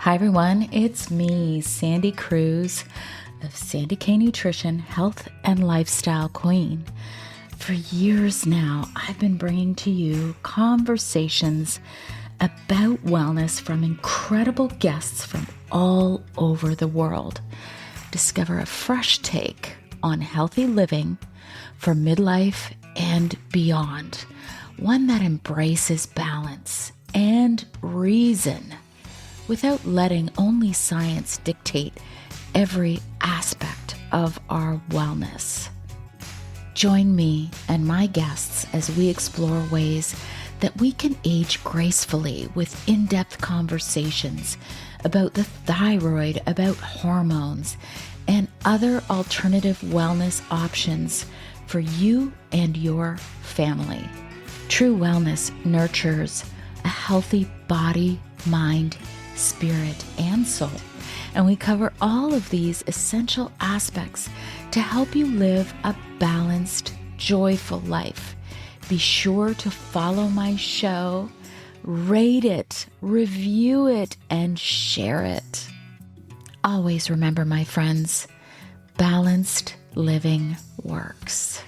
Hi everyone, it's me, Sandy Cruz of Sandy K Nutrition, Health and Lifestyle Queen. For years now, I've been bringing to you conversations about wellness from incredible guests from all over the world. Discover a fresh take on healthy living for midlife and beyond, one that embraces balance and reason without letting only science dictate every aspect of our wellness. Join me and my guests as we explore ways that we can age gracefully with in-depth conversations about the thyroid, about hormones, and other alternative wellness options for you and your family. True wellness nurtures a healthy body, mind, spirit, and soul. And we cover all of these essential aspects to help you live a balanced, joyful life. Be sure to follow my show, rate it, review it, and share it. Always remember, my friends, balanced living works.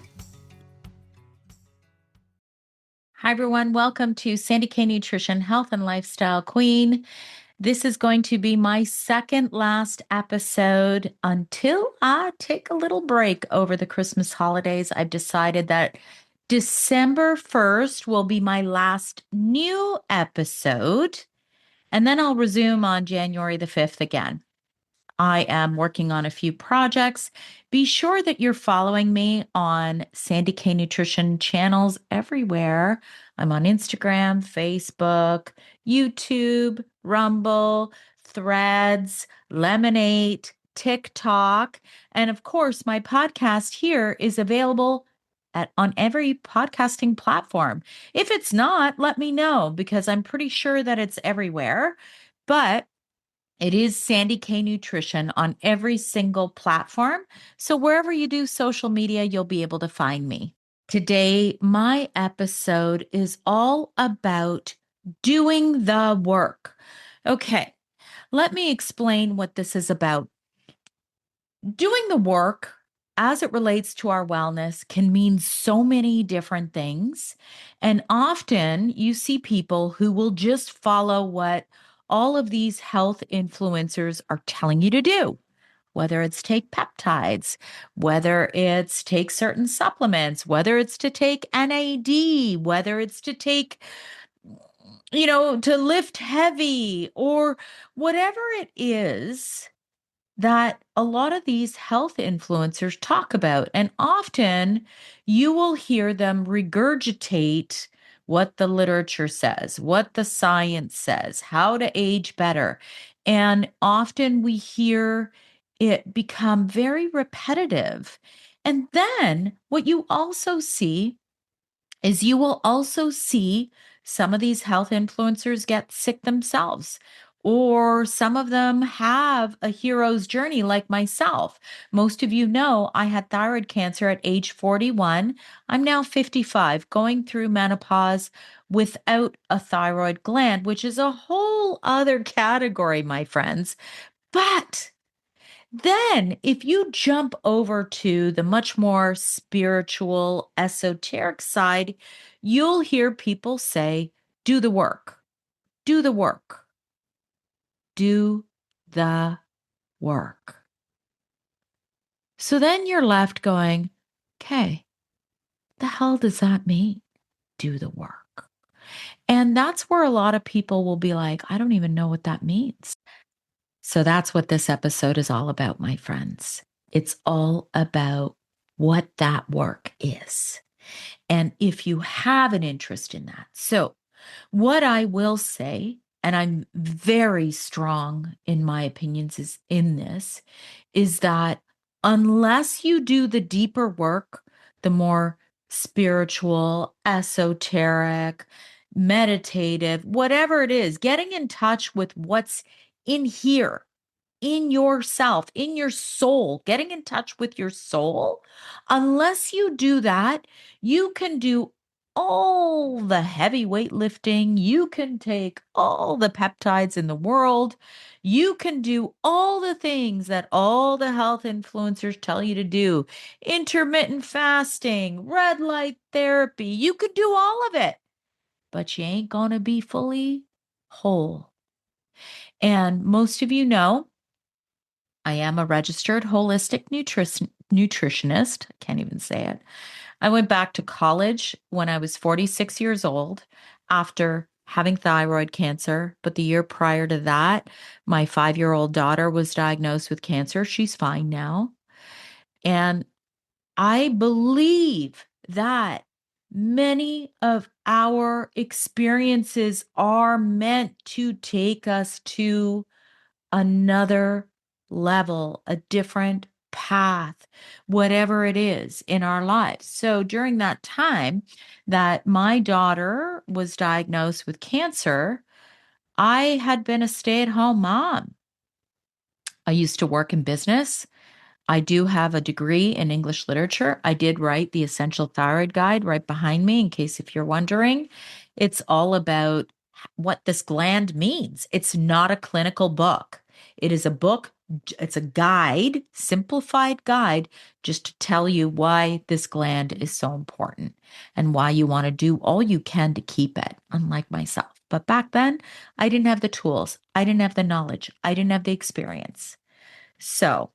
Hi, everyone. Welcome to Sandy K Nutrition, Health and Lifestyle Queen. This is going to be my second last episode until I take a little break over the Christmas holidays. I've decided that December 1st will be my last new episode, and then I'll resume on January the 5th again. I am working on a few projects. Be sure that you're following me on Sandy K Nutrition channels everywhere. I'm on Instagram, Facebook, YouTube, Rumble, Threads, Lemonade, TikTok, and of course, my podcast here is available on every podcasting platform. If it's not, let me know because I'm pretty sure that it's everywhere. But it is Sandy K Nutrition on every single platform. So wherever you do social media, you'll be able to find me. Today, my episode is all about doing the work. Okay, let me explain what this is about. Doing the work as it relates to our wellness can mean so many different things. And often you see people who will just follow what all of these health influencers are telling you to do, whether it's take peptides, whether it's take certain supplements, whether it's to take NAD, whether it's to take, to lift heavy or whatever it is that a lot of these health influencers talk about. And often you will hear them regurgitate what the literature says, what the science says, how to age better. And often we hear it become very repetitive. And then what you also see is you will also see some of these health influencers get sick themselves, or some of them have a hero's journey like myself. Most of you know I had thyroid cancer at age 41. I'm now 55, going through menopause without a thyroid gland, which is a whole other category, my friends. But then, if you jump over to the much more spiritual, esoteric side, you'll hear people say, do the work, do the work, do the work. So then you're left going, okay, the hell does that mean? Do the work. And that's where a lot of people will be like, I don't even know what that means. So that's what this episode is all about, my friends. It's all about what that work is. And if you have an interest in that. So, what I will say, and I'm very strong in my opinions is that unless you do the deeper work, the more spiritual, esoteric, meditative, whatever it is, getting in touch with what's in here, in yourself, in your soul, getting in touch with your soul, unless you do that, you can do all the heavy weightlifting. You can take all the peptides in the world. You can do all the things that all the health influencers tell you to do. Intermittent fasting, red light therapy. You could do all of it, but you ain't going to be fully whole. And most of you know, I am a registered holistic nutritionist. I can't even say it. I went back to college when I was 46 years old after having thyroid cancer. But the year prior to that, my 5-year-old daughter was diagnosed with cancer. She's fine now. And I believe that many of our experiences are meant to take us to another level, a different path, whatever it is in our lives. So during that time that my daughter was diagnosed with cancer, I had been a stay-at-home mom. I used to work in business. I do have a degree in English literature. I did write the Essential Thyroid Guide right behind me, in case if you're wondering. It's all about what this gland means. It's not a clinical book. It is a book, it's a guide, simplified guide, just to tell you why this gland is so important and why you want to do all you can to keep it, unlike myself. But back then, I didn't have the tools, I didn't have the knowledge, I didn't have the experience. So,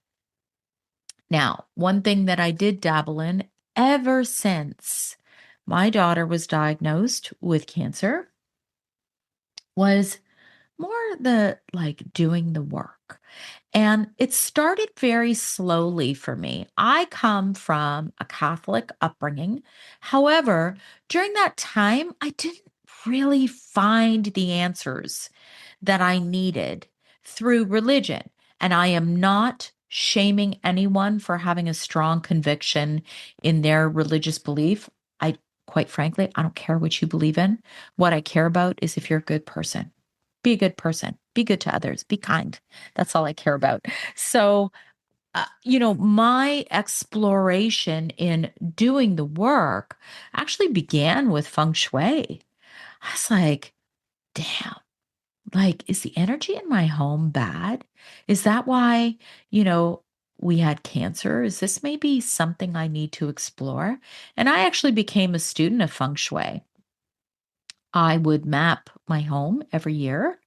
now, one thing that I did dabble in ever since my daughter was diagnosed with cancer was more the like doing the work. And it started very slowly for me. I come from a Catholic upbringing. However, during that time, I didn't really find the answers that I needed through religion. And I am not shaming anyone for having a strong conviction in their religious belief. I, quite frankly, I don't care what you believe in. What I care about is if you're a good person. Be a good person, be good to others, be kind. That's all I care about. So, my exploration in doing the work actually began with feng shui. I was like, damn, like, is the energy in my home bad? Is that why, you know, we had cancer? Is this maybe something I need to explore? And I actually became a student of feng shui. I would map my home every year.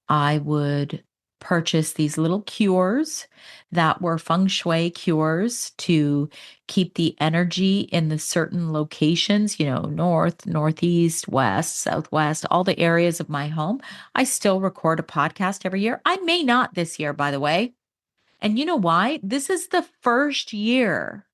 I would purchase these little cures that were feng shui cures to keep the energy in the certain locations, north, northeast, west, southwest, all the areas of my home. I still record a podcast every year. I may not this year, by the way. And you know why? This is the first year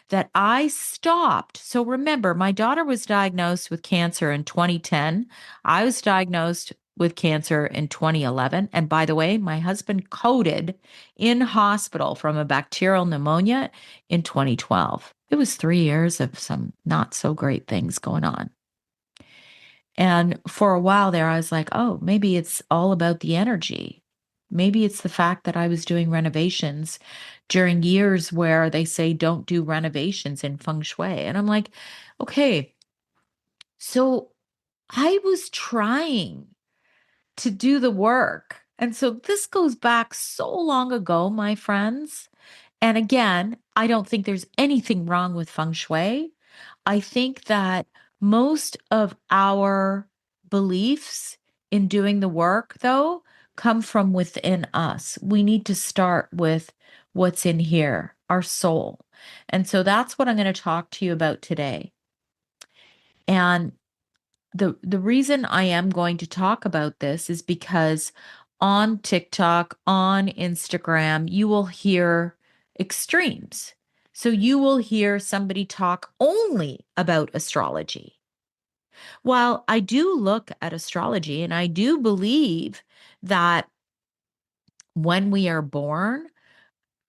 that I stopped. So remember, my daughter was diagnosed with cancer in 2010. I was diagnosed with cancer in 2011. And by the way, my husband coded in hospital from a bacterial pneumonia in 2012. It was 3 years of some not so great things going on. And for a while there, I was like, oh, maybe it's all about the energy. Maybe it's the fact that I was doing renovations during years where they say don't do renovations in feng shui. And I'm like, okay, so I was trying to do the work. And so this goes back so long ago, my friends. And again, I don't think there's anything wrong with feng shui. I think that most of our beliefs in doing the work, though, come from within us. We need to start with what's in here, our soul. And so that's what I'm going to talk to you about today. And the reason I am going to talk about this is because on TikTok, on Instagram, you will hear extremes. So you will hear somebody talk only about astrology. While I do look at astrology and I do believe that when we are born,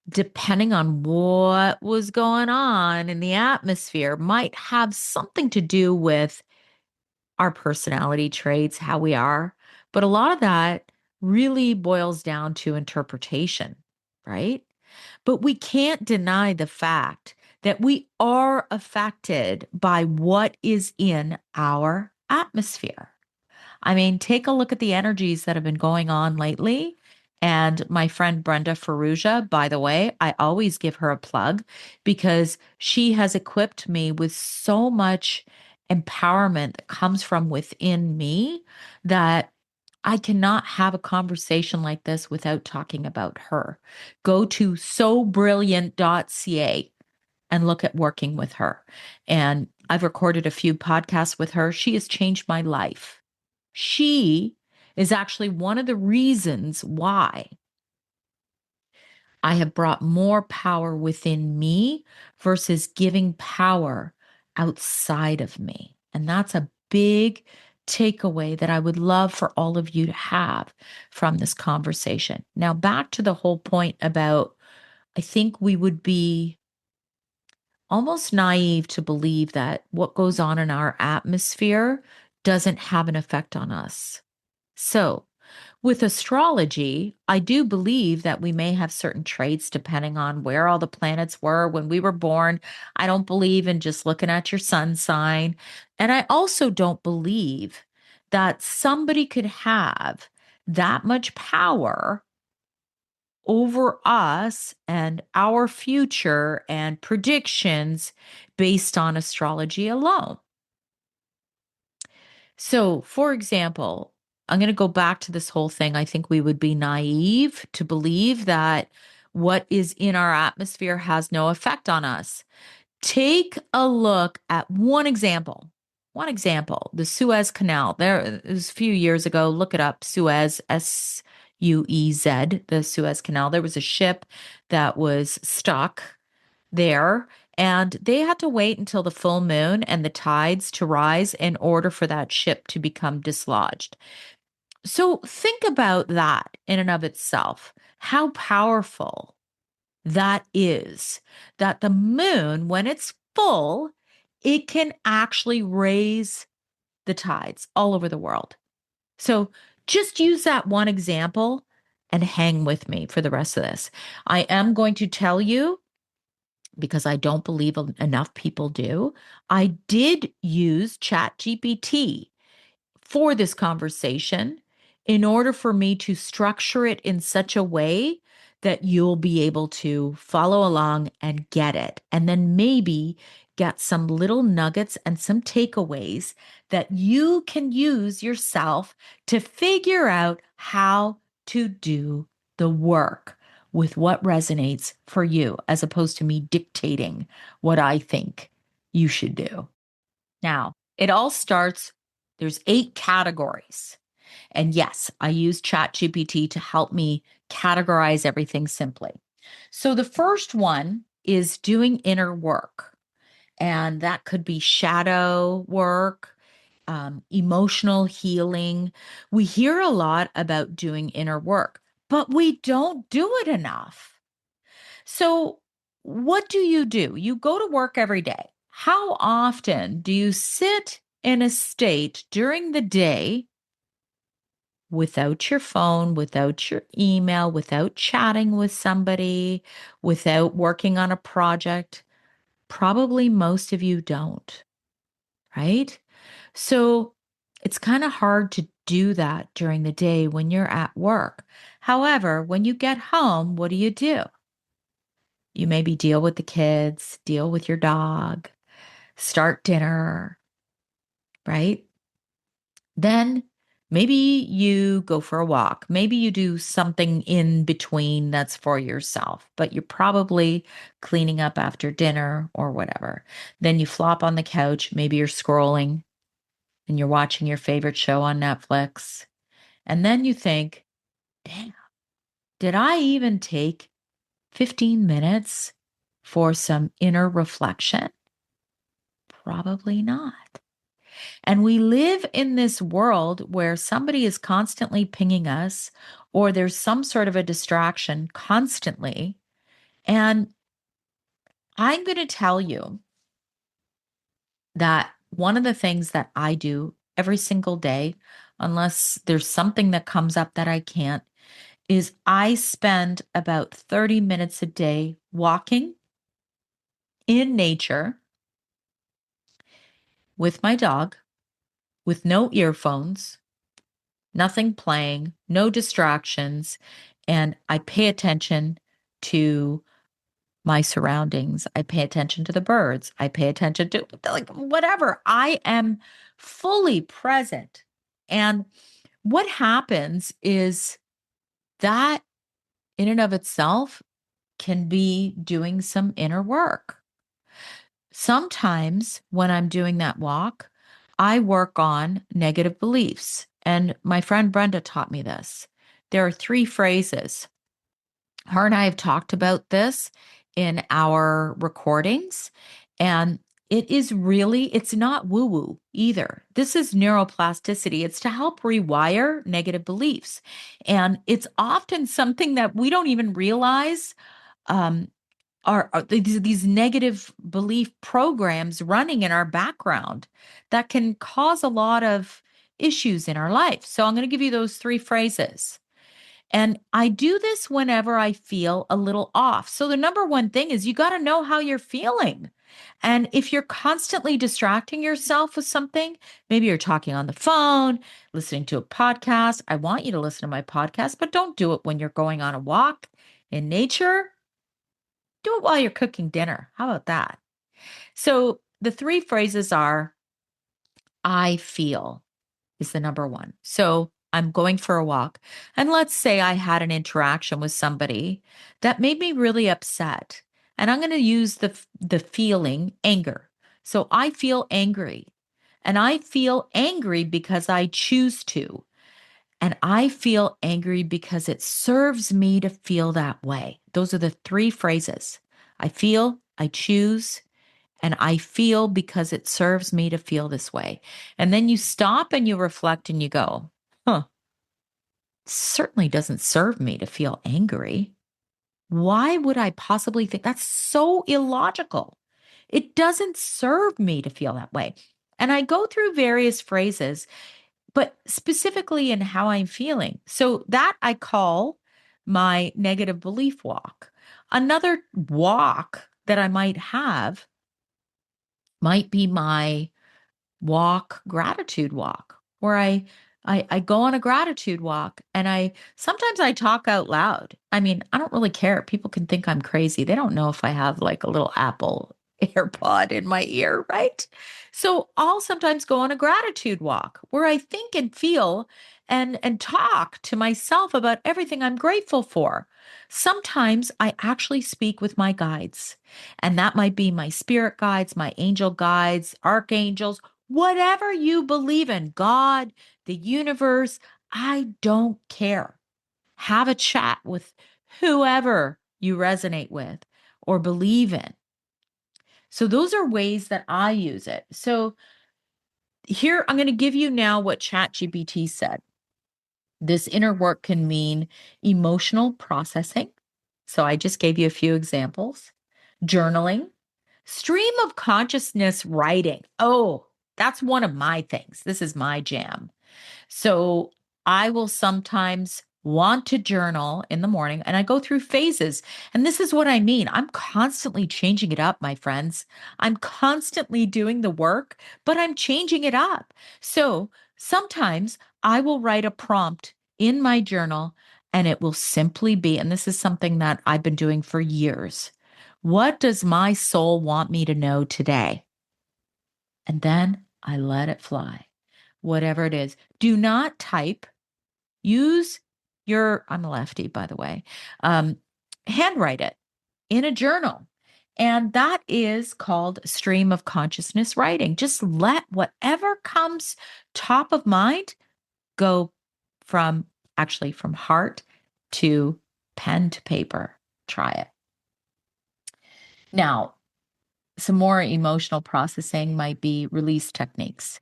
depending on what was going on in the atmosphere, might have something to do with our personality traits, how we are. But a lot of that really boils down to interpretation, right? But we can't deny the fact that we are affected by what is in our atmosphere. I mean, take a look at the energies that have been going on lately. And my friend Brenda Ferrugia, by the way, I always give her a plug because she has equipped me with so much empowerment that comes from within me that I cannot have a conversation like this without talking about her. Go to sobrilliant.ca and look at working with her. And I've recorded a few podcasts with her. She has changed my life. She is actually one of the reasons why I have brought more power within me versus giving power outside of me. And that's a big takeaway that I would love for all of you to have from this conversation. Now, back to the whole point about I think we would be almost naive to believe that what goes on in our atmosphere doesn't have an effect on us. So, with astrology, I do believe that we may have certain traits depending on where all the planets were when we were born. I don't believe in just looking at your sun sign. And I also don't believe that somebody could have that much power over us and our future and predictions based on astrology alone. So, for example, I'm going to go back to this whole thing. I think we would be naive to believe that what is in our atmosphere has no effect on us. Take a look at one example. One example, the Suez Canal. There it was a few years ago. Look it up, Suez, Suez, the Suez Canal. There was a ship that was stuck there, and they had to wait until the full moon and the tides to rise in order for that ship to become dislodged. So think about that in and of itself, how powerful that is, that the moon, when it's full, it can actually raise the tides all over the world. So just use that one example and hang with me for the rest of this. I am going to tell you, because I don't believe enough people do, I did use ChatGPT for this conversation in order for me to structure it in such a way that you'll be able to follow along and get it. And then maybe get some little nuggets and some takeaways that you can use yourself to figure out how to do the work with what resonates for you, as opposed to me dictating what I think you should do. Now, it all starts, there's 8 categories. And yes, I use ChatGPT to help me categorize everything simply. So the first one is doing inner work, and that could be shadow work, emotional healing. We hear a lot about doing inner work, but we don't do it enough. So, what do? You go to work every day. How often do you sit in a state during the day without your phone, without your email, without chatting with somebody, without working on a project? Probably most of you don't, right? So, it's kind of hard to do that during the day when you're at work. However, when you get home, what do? You maybe deal with the kids, deal with your dog, start dinner, right? Then maybe you go for a walk. Maybe you do something in between that's for yourself, but you're probably cleaning up after dinner or whatever. Then you flop on the couch. Maybe you're scrolling and you're watching your favorite show on Netflix. And then you think, damn, did I even take 15 minutes for some inner reflection? Probably not. And we live in this world where somebody is constantly pinging us, or there's some sort of a distraction constantly. And I'm going to tell you that one of the things that I do every single day, unless there's something that comes up that I can't, is I spend about 30 minutes a day walking in nature with my dog, with no earphones, nothing playing, no distractions, and I pay attention to my surroundings. I pay attention to the birds. I pay attention to like whatever. I am fully present. And what happens is that in and of itself can be doing some inner work. Sometimes when I'm doing that walk, I work on negative beliefs. And my friend Brenda taught me this. There are three phrases. Her and I have talked about this in our recordings. And it's not woo woo either. This is neuroplasticity. It's to help rewire negative beliefs. And it's often something that we don't even realize um, are these negative belief programs running in our background that can cause a lot of issues in our life. So I'm going to give you those three phrases. And I do this whenever I feel a little off. So the number one thing is you got to know how you're feeling. And if you're constantly distracting yourself with something, maybe you're talking on the phone, listening to a podcast. I want you to listen to my podcast, but don't do it when you're going on a walk in nature. Do it while you're cooking dinner. How about that? So the three phrases are I feel is the number one. So I'm going for a walk. And let's say I had an interaction with somebody that made me really upset. And I'm going to use the feeling anger. So I feel angry. And I feel angry because I choose to. And I feel angry because it serves me to feel that way. Those are the three phrases. I feel, I choose, and I feel because it serves me to feel this way. And then you stop and you reflect and you go, huh, certainly doesn't serve me to feel angry. Why would I possibly think that's so illogical? It doesn't serve me to feel that way. And I go through various phrases, but specifically in how I'm feeling. So that I call my negative belief walk. Another walk that I might have might be my gratitude walk, where I go on a gratitude walk and I sometimes I talk out loud. I mean, I don't really care. People can think I'm crazy. They don't know if I have like a little Apple AirPod in my ear, right? So I'll sometimes go on a gratitude walk where I think and feel and talk to myself about everything I'm grateful for. Sometimes I actually speak with my guides, and that might be my spirit guides, my angel guides, archangels, whatever you believe in, God, the universe, I don't care. Have a chat with whoever you resonate with or believe in. So those are ways that I use it. So here I'm going to give you now what ChatGPT said. This inner work can mean emotional processing. So I just gave you a few examples. Journaling, stream of consciousness writing. Oh, that's one of my things. This is my jam. So I will sometimes want to journal in the morning and I go through phases. And this is what I mean. I'm constantly changing it up, my friends. I'm constantly doing the work, but I'm changing it up. So sometimes I will write a prompt in my journal and it will simply be, and this is something that I've been doing for years. What does my soul want me to know today? And then I let it fly, whatever it is. Do not type. Use I'm a lefty, by the way, handwrite it in a journal. And that is called stream of consciousness writing. Just let whatever comes top of mind go from heart to pen to paper. Try it. Now, some more emotional processing might be release techniques.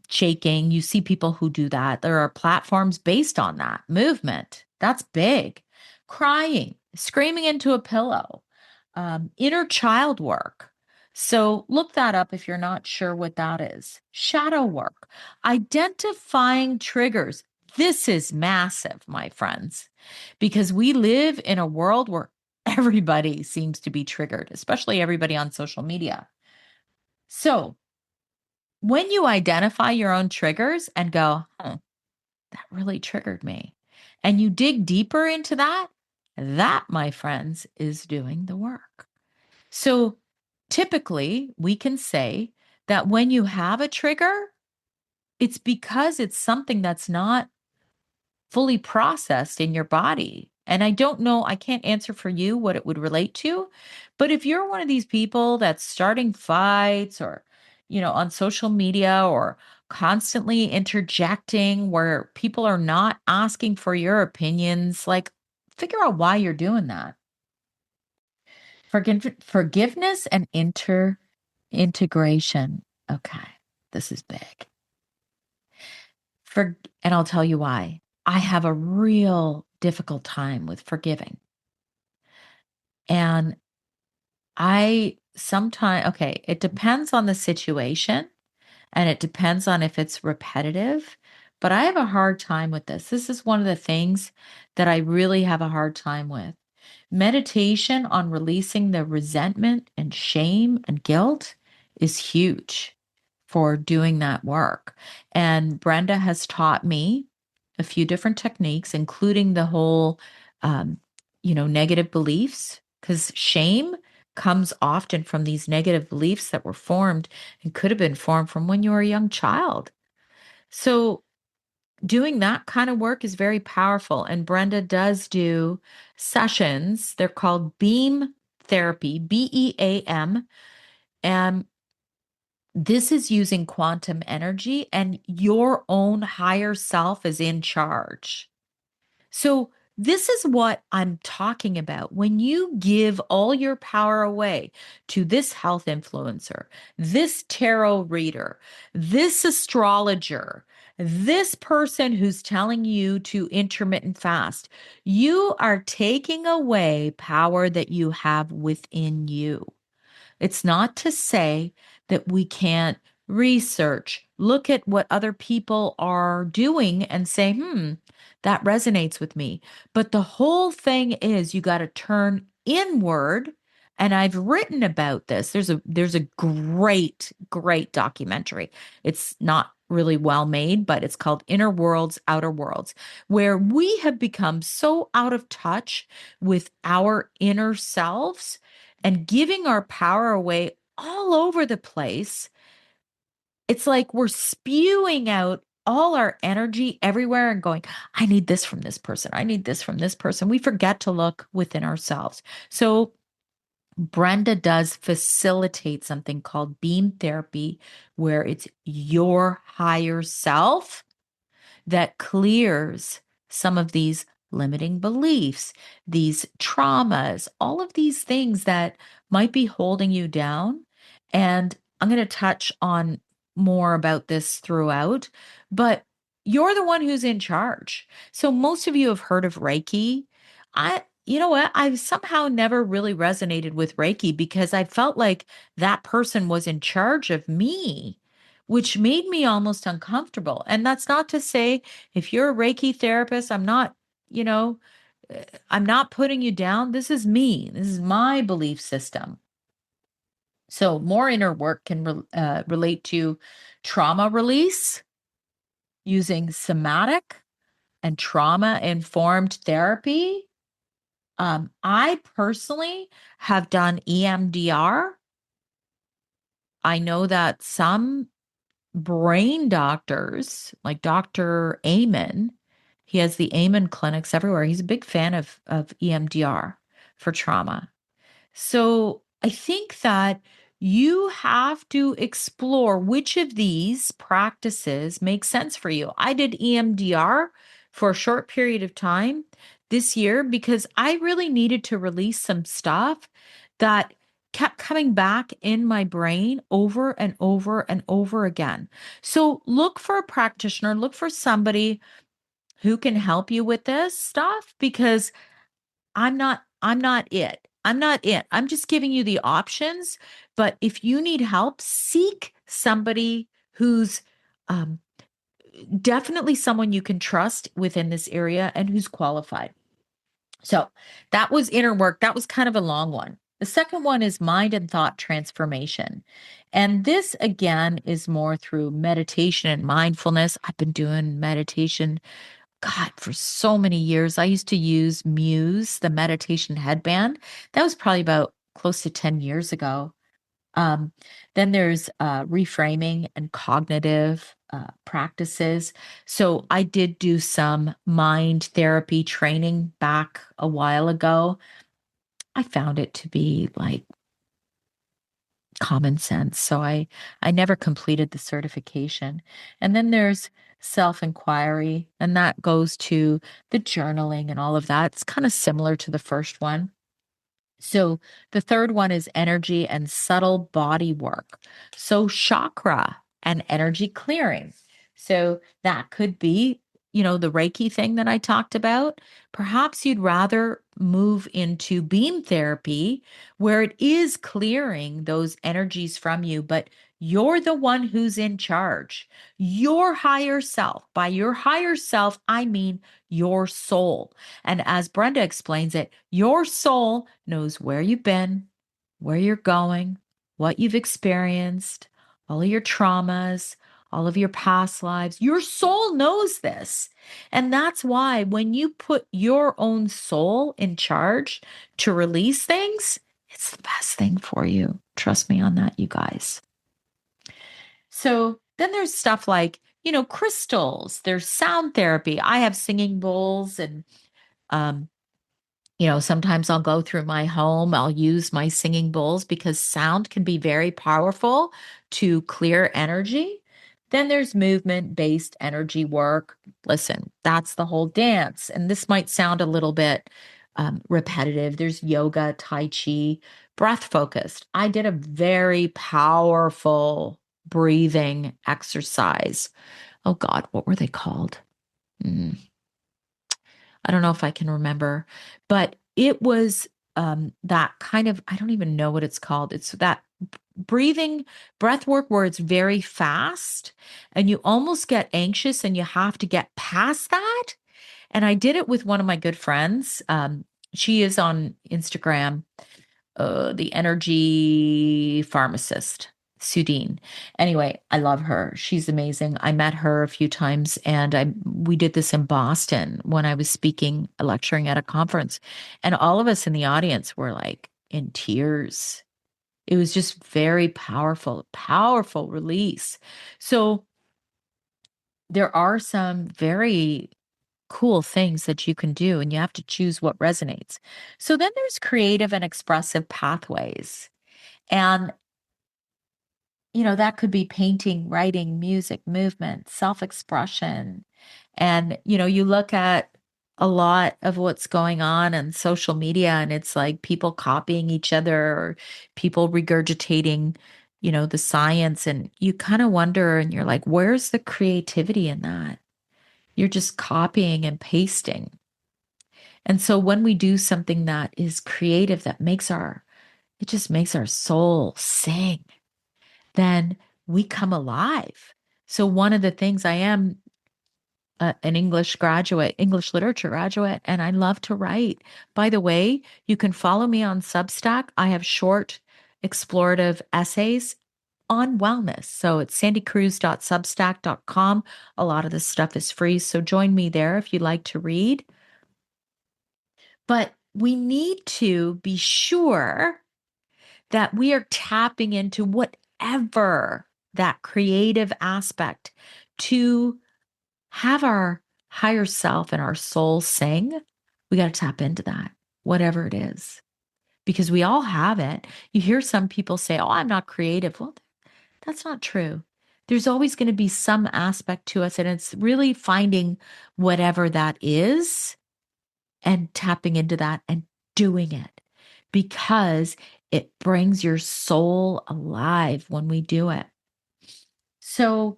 Shaking. You see people who do that. There are platforms based on that. Movement. That's big. Crying, screaming into a pillow, inner child work. So look that up if you're not sure what that is. Shadow work, identifying triggers. This is massive, my friends, because we live in a world where everybody seems to be triggered, especially everybody on social media. So when you identify your own triggers and go, that really triggered me, and you dig deeper into that, that, my friends, is doing the work. So typically, we can say that when you have a trigger, it's because it's something that's not fully processed in your body. And I don't know, I can't answer for you what it would relate to. But if you're one of these people that's starting fights or, on social media or constantly interjecting where people are not asking for your opinions, like figure out why you're doing that. Forgiveness and integration. Okay. This is big. And I'll tell you why. I have a real difficult time with forgiving. And I sometimes, okay, it depends on the situation and it depends on if it's repetitive, but I have a hard time with this. This is one of the things that I really have a hard time with. Meditation on releasing the resentment and shame and guilt is huge for doing that work. And Brenda has taught me a few different techniques, including the whole, um, negative beliefs, because shame comes often from these negative beliefs that were formed and could have been formed from when you were a young child. So, doing that kind of work is very powerful. And Brenda does do sessions. They're called Beam Therapy, BEAM. And this is using quantum energy, and your own higher self is in charge. So, this is what I'm talking about. When you give all your power away to this health influencer, this tarot reader, this astrologer, this person who's telling you to intermittent fast, you are taking away power that you have within you. It's not to say that we can't research, look at what other people are doing and say, that resonates with me. But the whole thing is you got to turn inward. And I've written about this. There's a great documentary. It's not really well made, but it's called Inner Worlds, Outer Worlds, where we have become so out of touch with our inner selves and giving our power away all over the place. It's like we're spewing out all our energy everywhere and going, I need this from this person. I need this from this person. We forget to look within ourselves. So Brenda does facilitate something called beam therapy, where it's your higher self that clears some of these limiting beliefs, these traumas, all of these things that might be holding you down. And I'm going to touch on more about this throughout, but you're the one who's in charge. So most of you have heard of Reiki. You know what? I've somehow never really resonated with Reiki because I felt like that person was in charge of me, which made me almost uncomfortable. And that's not to say if you're a Reiki therapist, you know, I'm not putting you down. This is me. This is my belief system. So more inner work can relate to trauma release using somatic and trauma informed therapy. I personally have done EMDR. I know that some brain doctors, like Dr. Amen, he has the Amen clinics everywhere. He's a big fan of EMDR for trauma. So I think that you have to explore which of these practices make sense for you. I did EMDR for a short period of time this year because I really needed to release some stuff that kept coming back in my brain over and over and over again. So look for a practitioner, look for somebody who can help you with this stuff because I'm not it. I'm not it. I'm just giving you the options, but if you need help, seek somebody who's um, definitely someone you can trust within this area and who's qualified. So that was inner work. That was kind of a long one. The second one is mind and thought transformation. And this again is more through meditation and mindfulness. I've been doing meditation, God, for so many years. I used to use Muse, the meditation headband. That was probably about close to 10 years ago. Um, then there's reframing and cognitive practices. So I did do some mind therapy training back a while ago. I found it to be like common sense. So I never completed the certification. And then there's self-inquiry, and that goes to the journaling and all of that. It's kind of similar to the first one. So the third one is energy and subtle body work. So chakra and energy clearing. So that could be, the Reiki thing that I talked about. Perhaps you'd rather move into beam therapy where it is clearing those energies from you, but you're the one who's in charge. Your higher self. By your higher self, I mean your soul. And as Brenda explains it, your soul knows where you've been, where you're going, what you've experienced, all of your traumas, all of your past lives. Your soul knows this. And that's why when you put your own soul in charge to release things, it's the best thing for you. Trust me on that, you guys. So then there's stuff like, crystals, there's sound therapy. I have singing bowls and um, sometimes I'll go through my home, I'll use my singing bowls because sound can be very powerful to clear energy. Then there's movement based energy work. Listen, that's the whole dance. And this might sound a little bit repetitive. There's yoga, Tai Chi, breath focused. I did a very powerful breathing exercise. Oh God, what were they called? Mm. I don't know if I can remember, but it was that kind of, I don't even know what it's called. It's that breathing breath work where it's very fast and you almost get anxious and you have to get past that. And I did it with one of my good friends. She is on Instagram, the energy pharmacist, Sudine. Anyway, I love her. She's amazing. I met her a few times and we did this in Boston when I was speaking, lecturing at a conference. And all of us in the audience were like in tears. It was just very powerful, powerful release. So there are some very cool things that you can do, and you have to choose what resonates. So then there's creative and expressive pathways. And, that could be painting, writing, music, movement, self expression. And, you look at a lot of what's going on social media, and it's like people copying each other or people regurgitating, the science. And you kind of wonder, and you're like, where's the creativity in that? You're just copying and pasting. And so when we do something that is creative, it just makes our soul sing, then we come alive. So one of the things I am an English graduate, English literature graduate, and I love to write. By the way, you can follow me on Substack. I have short explorative essays on wellness. So it's sandycruz.substack.com. A lot of this stuff is free. So join me there if you like to read. But we need to be sure that we are tapping into whatever that creative aspect to have our higher self and our soul sing. We got to tap into that, whatever it is, because we all have it. You hear some people say, "Oh, I'm not creative." Well, that's not true. There's always going to be some aspect to us, and it's really finding whatever that is and tapping into that and doing it because it brings your soul alive when we do it. So,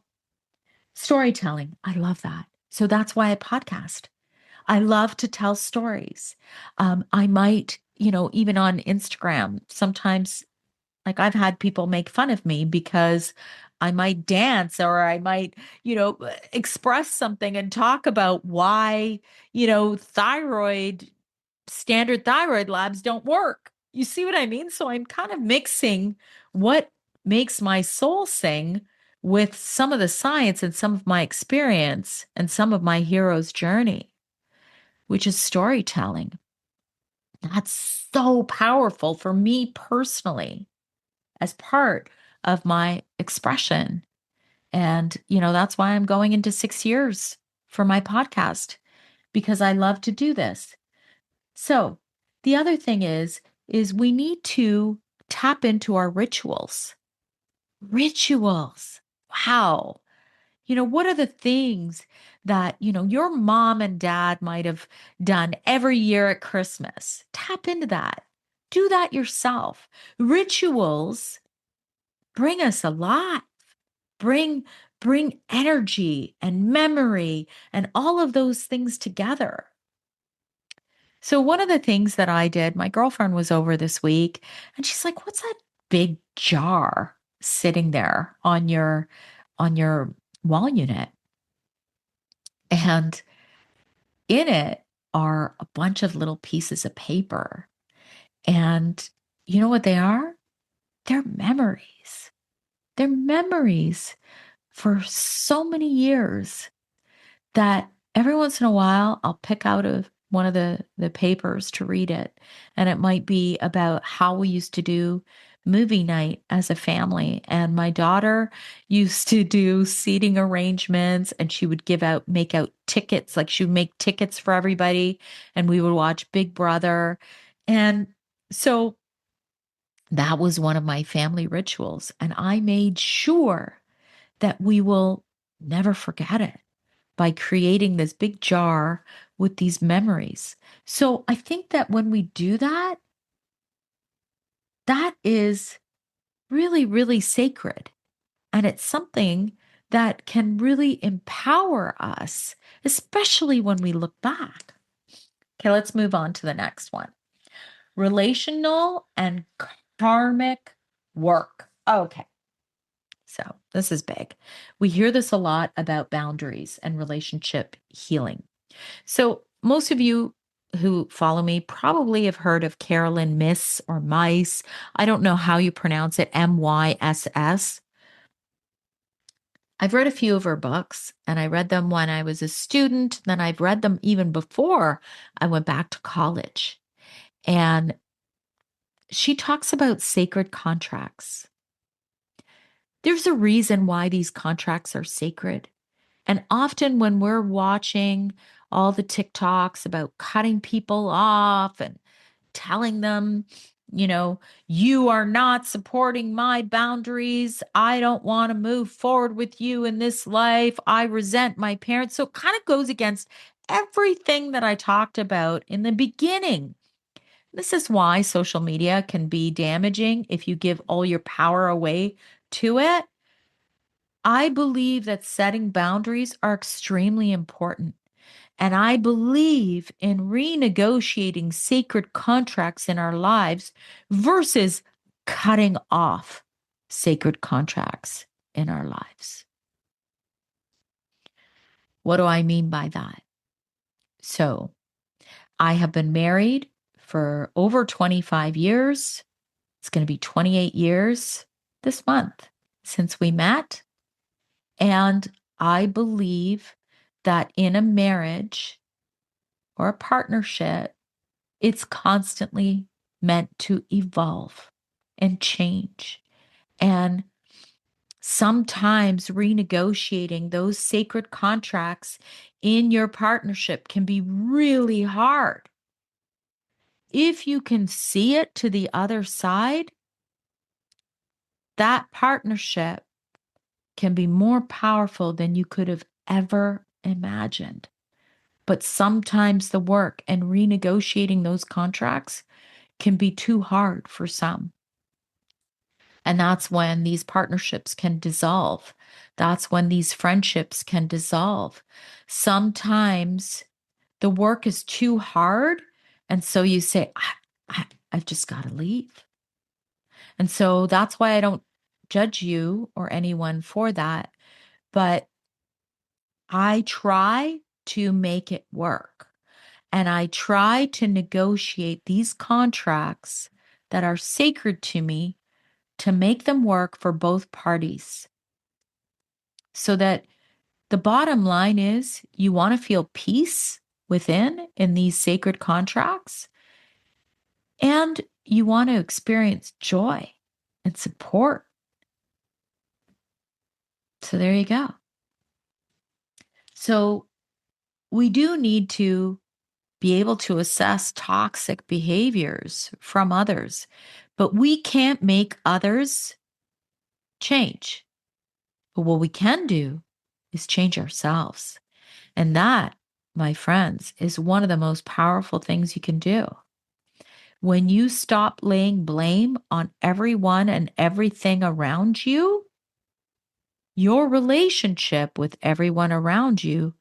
storytelling, I love that. So, that's why I podcast. I love to tell stories. I might, even on Instagram, sometimes like I've had people make fun of me because I might dance or I might, express something and talk about why, thyroid standard thyroid labs don't work. You see what I mean? So I'm kind of mixing what makes my soul sing with some of the science and some of my experience and some of my hero's journey, which is storytelling. That's so powerful for me personally as part of my expression. And, that's why I'm going into 6 years for my podcast because I love to do this. So the other thing is we need to tap into our rituals. Rituals. Wow. What are the things that, your mom and dad might have done every year at Christmas? Tap into that. Do that yourself. Rituals bring us alive. Bring bring energy and memory and all of those things together. So one of the things that I did, my girlfriend was over this week and she's like, "What's that big jar sitting there on your wall unit?" And in it are a bunch of little pieces of paper. And you know what they are? They're memories. They're memories for so many years that every once in a while I'll pick out of one of the papers to read it. And it might be about how we used to do movie night as a family. And my daughter used to do seating arrangements and she would make out tickets, like she would make tickets for everybody and we would watch Big Brother. And so that was one of my family rituals. And I made sure that we will never forget it by creating this big jar with these memories. So I think that when we do that, that is really, really sacred. And it's something that can really empower us, especially when we look back. Okay, let's move on to the next one. Relational and karmic work. Okay. So this is big. We hear this a lot about boundaries and relationship healing. So, most of you who follow me probably have heard of Carolyn Miss or Mice. I don't know how you pronounce it, Myss. I've read a few of her books and I read them when I was a student. Then I've read them even before I went back to college. And she talks about sacred contracts. There's a reason why these contracts are sacred. And often when we're watching all the TikToks about cutting people off and telling them, you are not supporting my boundaries. I don't want to move forward with you in this life. I resent my parents. So it kind of goes against everything that I talked about in the beginning. This is why social media can be damaging if you give all your power away to it. I believe that setting boundaries are extremely important. And I believe in renegotiating sacred contracts in our lives versus cutting off sacred contracts in our lives. What do I mean by that? So, I have been married for over 25 years. It's going to be 28 years this month since we met. And I believe that in a marriage or a partnership, it's constantly meant to evolve and change. And sometimes renegotiating those sacred contracts in your partnership can be really hard. If you can see it to the other side, that partnership can be more powerful than you could have ever imagined. But sometimes the work and renegotiating those contracts can be too hard for some. And that's when these partnerships can dissolve. That's when these friendships can dissolve. Sometimes the work is too hard. And so you say, I've just got to leave. And so that's why I don't judge you or anyone for that. But I try to make it work. And I try to negotiate these contracts that are sacred to me to make them work for both parties. So that the bottom line is you want to feel peace within in these sacred contracts, and you want to experience joy and support. So there you go. So we do need to be able to assess toxic behaviors from others, but we can't make others change. But what we can do is change ourselves. And that, my friends, is one of the most powerful things you can do. When you stop laying blame on everyone and everything around you, your relationship with everyone around you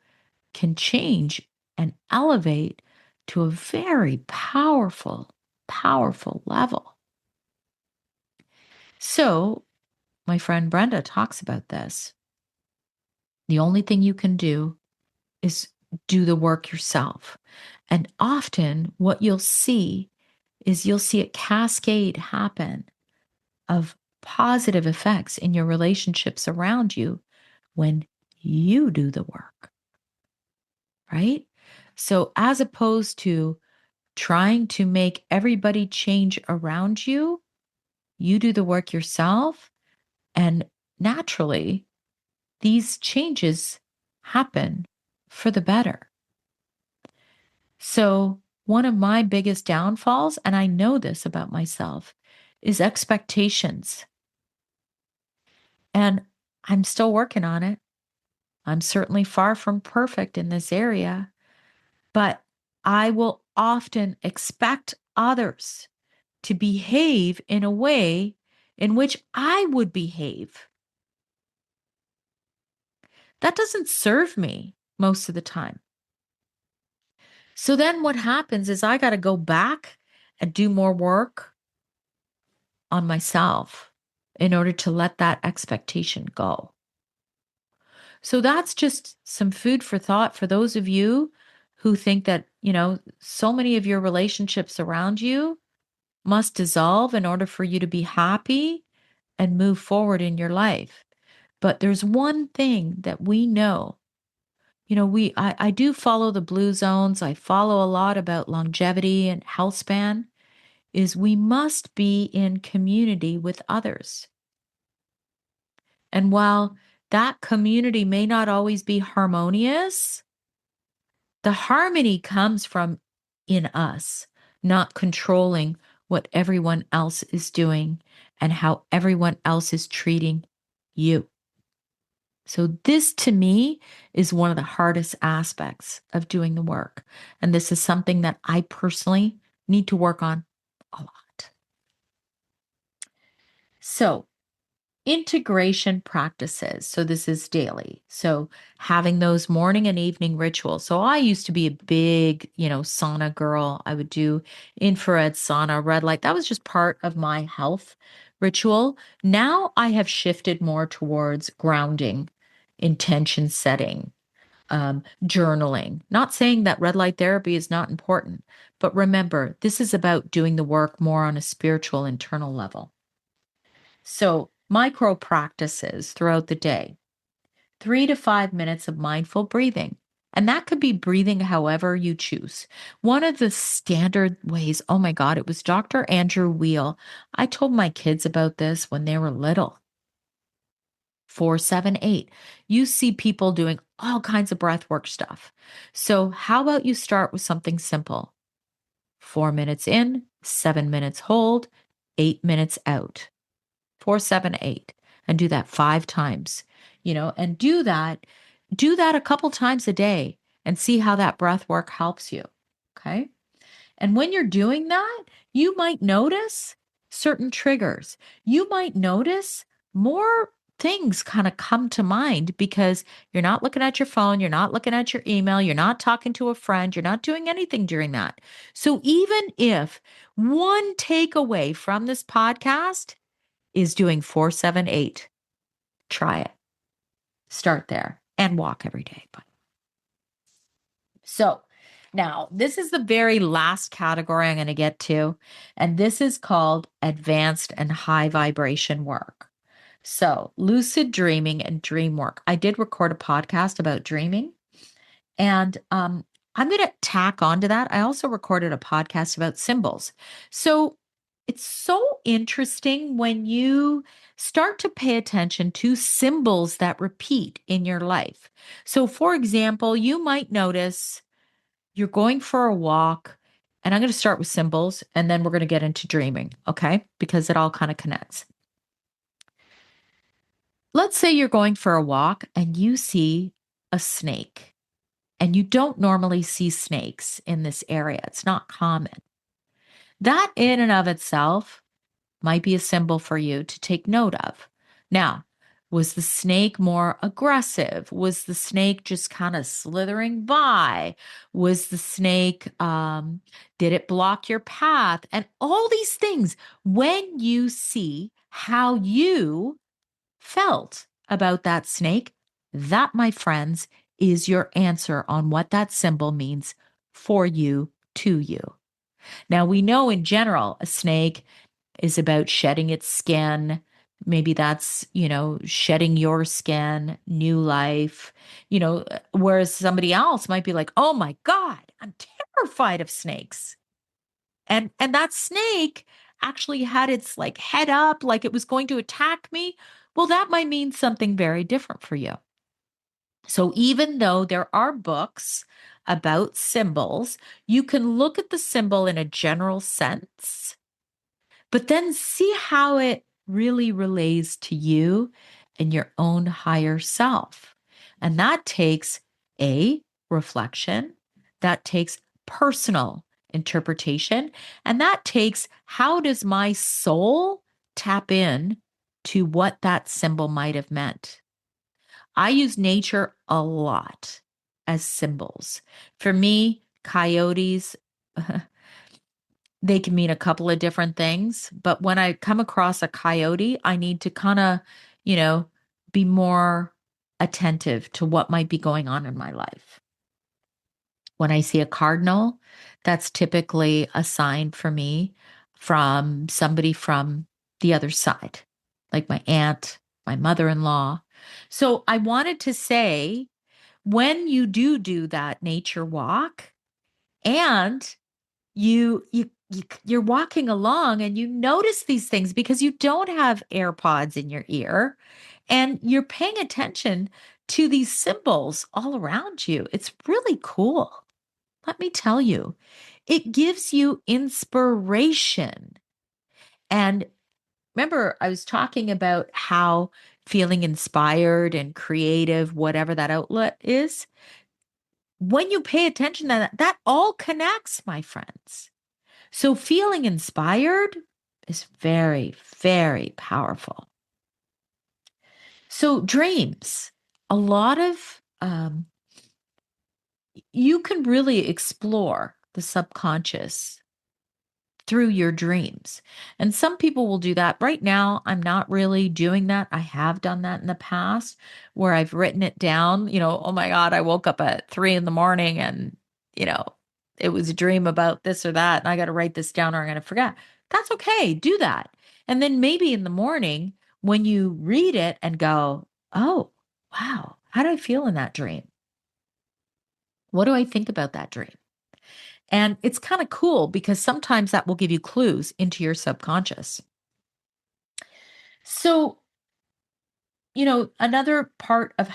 can change and elevate to a very powerful, powerful level. So, my friend Brenda talks about this. The only thing you can do is do the work yourself. And often, what you'll see is you'll see a cascade happen of positive effects in your relationships around you when you do the work, right? So, as opposed to trying to make everybody change around you, you do the work yourself. And naturally, these changes happen for the better. So, one of my biggest downfalls, and I know this about myself, is expectations. And I'm still working on it. I'm certainly far from perfect in this area, but I will often expect others to behave in a way in which I would behave. That doesn't serve me most of the time. So then what happens is I got to go back and do more work on myself in order to let that expectation go. So that's just some food for thought for those of you who think that, so many of your relationships around you must dissolve in order for you to be happy and move forward in your life. But there's one thing that we know. I do follow the blue zones. I follow a lot about longevity and health span, is we must be in community with others. And while that community may not always be harmonious, the harmony comes from in us, not controlling what everyone else is doing and how everyone else is treating you. So, this to me is one of the hardest aspects of doing the work. And this is something that I personally need to work on a lot. So, integration practices. So this is daily. So having those morning and evening rituals. So I used to be a big, sauna girl. I would do infrared sauna, red light. That was just part of my health ritual. Now I have shifted more towards grounding, intention setting, journaling. Not saying that red light therapy is not important, but remember, this is about doing the work more on a spiritual internal level. So, micro practices throughout the day, 3 to 5 minutes of mindful breathing. And that could be breathing however you choose. One of the standard ways, oh my God, it was Dr. Andrew Weil. I told my kids about this when they were little. 4-7-8. You see people doing all kinds of breath work stuff. So, how about you start with something simple? 4 minutes in, 7 minutes hold, 8 minutes out. 4-7-8, and do that 5 times, and do that a couple times a day and see how that breath work helps you. Okay. And when you're doing that, you might notice certain triggers. You might notice more things kind of come to mind because you're not looking at your phone, you're not looking at your email, you're not talking to a friend, you're not doing anything during that. So even if one takeaway from this podcast is doing 4-7-8. Try it. Start there and walk every day. So Now, this is the very last category I'm going to get to, and this is called advanced and high vibration work. So, lucid dreaming and dream work. I did record a podcast about dreaming, and I'm going to tack onto that. I also recorded a podcast about symbols. So, it's so interesting when you start to pay attention to symbols that repeat in your life. So, for example, you might notice you're going for a walk, and I'm going to start with symbols and then we're going to get into dreaming, okay? Because it all kind of connects. Let's say you're going for a walk and you see a snake, and you don't normally see snakes in this area. It's not common. That in and of itself might be a symbol for you to take note of. Now, was the snake more aggressive? Was the snake just kind of slithering by? Was the snake, did it block your path? And all these things, when you see how you felt about that snake, that, my friends, is your answer on what that symbol means for you, to you. Now, we know in general, a snake is about shedding its skin. Maybe that's, shedding your skin, new life, whereas somebody else might be like, oh my God, I'm terrified of snakes. And that snake actually had its like head up, like it was going to attack me. Well, that might mean something very different for you. So even though there are books about symbols, you can look at the symbol in a general sense, but then see how it really relates to you and your own higher self. And that takes a reflection, that takes personal interpretation, and that takes how does my soul tap in to what that symbol might have meant. I use nature a lot as symbols. For me, coyotes, they can mean a couple of different things, but when I come across a coyote, I need to kind of, you know, be more attentive to what might be going on in my life. When I see a cardinal, that's typically a sign for me from somebody from the other side, like my aunt, my mother-in-law. So I wanted to say, when you do that nature walk and you're walking along and you notice these things because you don't have AirPods in your ear and you're paying attention to these symbols all around you. It's really cool. Let me tell you, it gives you inspiration. And remember, I was talking about how feeling inspired and creative, whatever that outlet is, when you pay attention to that, that all connects, my friends. So feeling inspired is very, very powerful. So dreams, a lot of you can really explore the subconscious through your dreams. And some people will do that. Right now, I'm not really doing that. I have done that in the past where I've written it down. Oh my God, I woke up at 3 in the morning and, you know, it was a dream about this or that. And I got to write this down or I'm going to forget. That's okay. Do that. And then maybe in the morning, when you read it and go, oh, wow, how do I feel in that dream? What do I think about that dream? And it's kind of cool because sometimes that will give you clues into your subconscious. So, another part of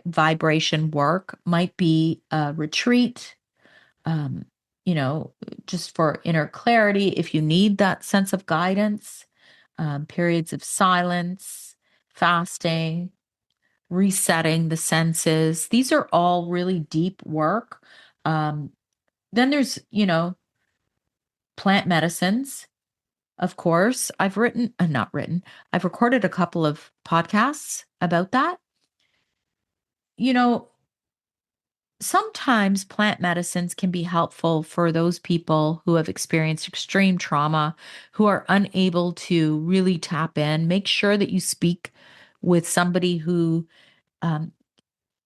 vibration work might be a retreat, um, you know, just for inner clarity. If you need that sense of guidance, periods of silence, fasting, resetting the senses, these are all really deep work. Then there's, plant medicines. Of course, I've recorded a couple of podcasts about that. You know, Sometimes plant medicines can be helpful for those people who have experienced extreme trauma, who are unable to really tap in. Make sure that you speak with somebody who um,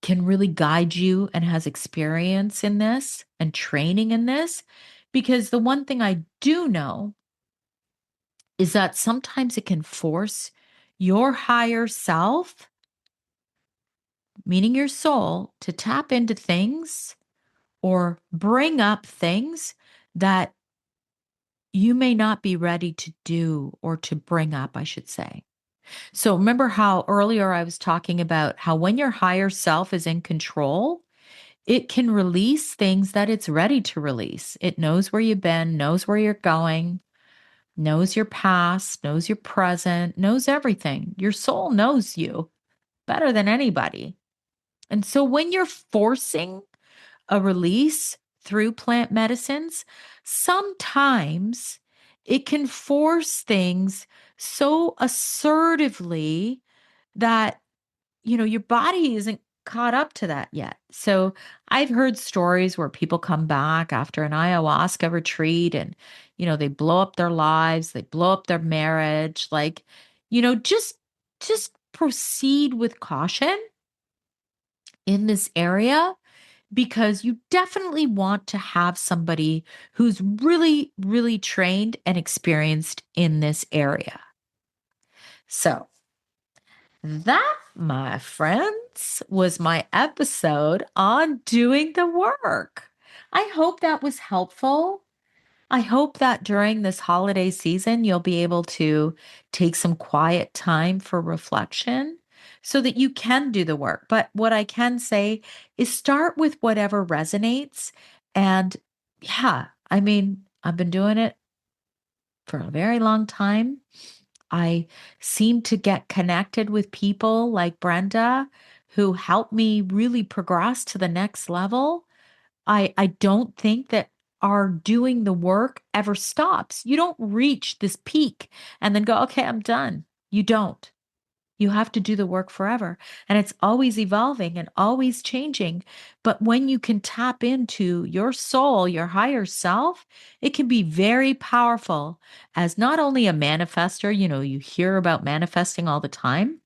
can really guide you and has experience in this and training in this. Because the one thing I do know is that sometimes it can force your higher self, meaning your soul, to tap into things or bring up things that you may not be ready to do or to bring up, I should say. So remember how earlier I was talking about how when your higher self is in control, it can release things that it's ready to release. It knows where you've been, knows where you're going, knows your past, knows your present, knows everything. Your soul knows you better than anybody. And so when you're forcing a release through plant medicines, sometimes it can force things so assertively that, your body isn't caught up to that yet. So I've heard stories where people come back after an ayahuasca retreat and, they blow up their lives, they blow up their marriage. Like, just proceed with caution in this area because you definitely want to have somebody who's really, really trained and experienced in this area. So, that, my friends, was my episode on doing the work. I hope that was helpful. I hope that during this holiday season, you'll be able to take some quiet time for reflection so that you can do the work. But what I can say is start with whatever resonates. And yeah, I've been doing it for a very long time. I seem to get connected with people like Brenda who help me really progress to the next level. I don't think that our doing the work ever stops. You don't reach this peak and then go, okay, I'm done. You don't. You have to do the work forever. And it's always evolving and always changing. But when you can tap into your soul, your higher self, it can be very powerful as not only a manifester, you hear about manifesting all the time,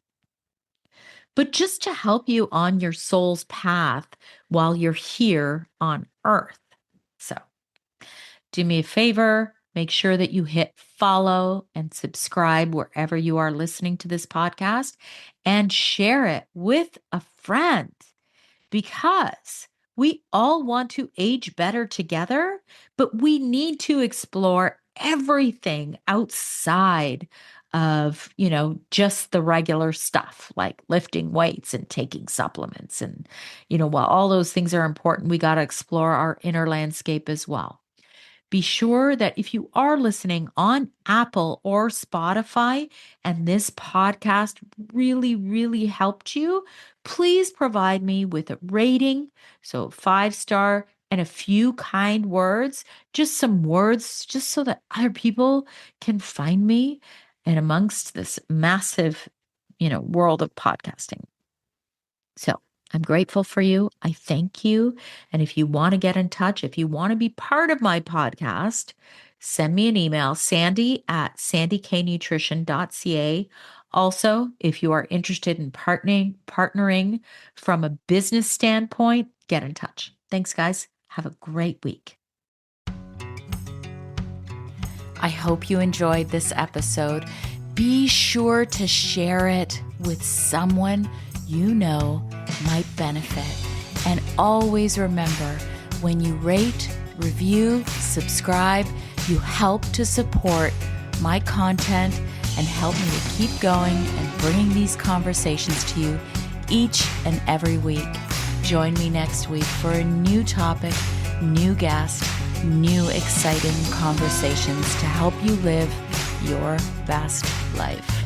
but just to help you on your soul's path while you're here on earth. So, do me a favor, make sure that you hit follow and subscribe wherever you are listening to this podcast and share it with a friend because we all want to age better together, but we need to explore everything outside of, just the regular stuff like lifting weights and taking supplements. And, while all those things are important, we got to explore our inner landscape as well. Be sure that if you are listening on Apple or Spotify and this podcast really, really helped you, please provide me with a rating. So 5-star and a few kind words, just some words, just so that other people can find me and amongst this massive, world of podcasting. So I'm grateful for you. I thank you. And if you want to get in touch, if you want to be part of my podcast, send me an email, sandy@sandyknutrition.ca. Also, if you are interested in partnering from a business standpoint, get in touch. Thanks, guys. Have a great week. I hope you enjoyed this episode. Be sure to share it with someone you know might benefit. And always remember, when you rate, review, subscribe, you help to support my content and help me to keep going and bringing these conversations to you each and every week. Join me next week for a new topic, new guest, new exciting conversations to help you live your best life.